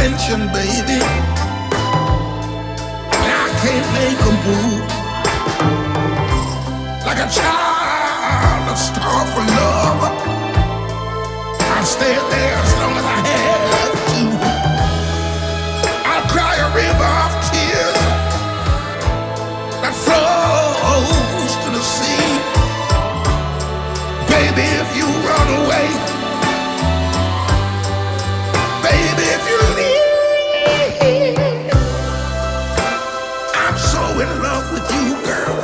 attention, baby. And I can't make a move. Like a child, a star for love. I'll stay there as long as I have to. I'll cry a river of tears that flows to the sea. Baby, if you run away, baby, if you leave, I'm so in love with you, girl.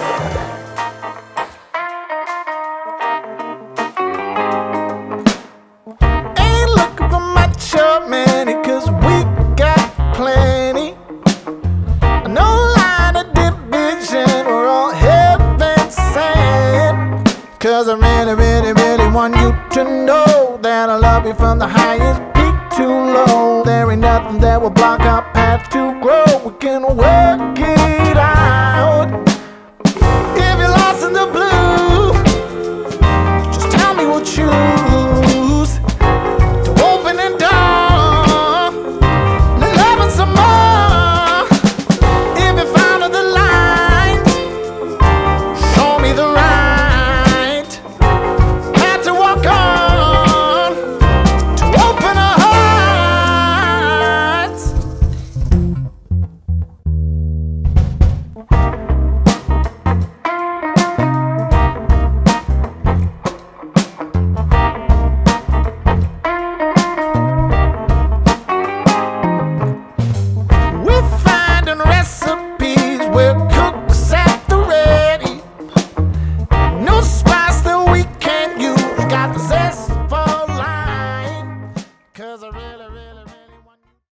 Ain't looking for much of many, 'cause we got plenty. No line of division, we're all heaven sent. 'Cause I really, really, really want you to know that I love you from the highest peak to low. There ain't nothing that will block our path to grow. We can work it out. If you're lost in the blues,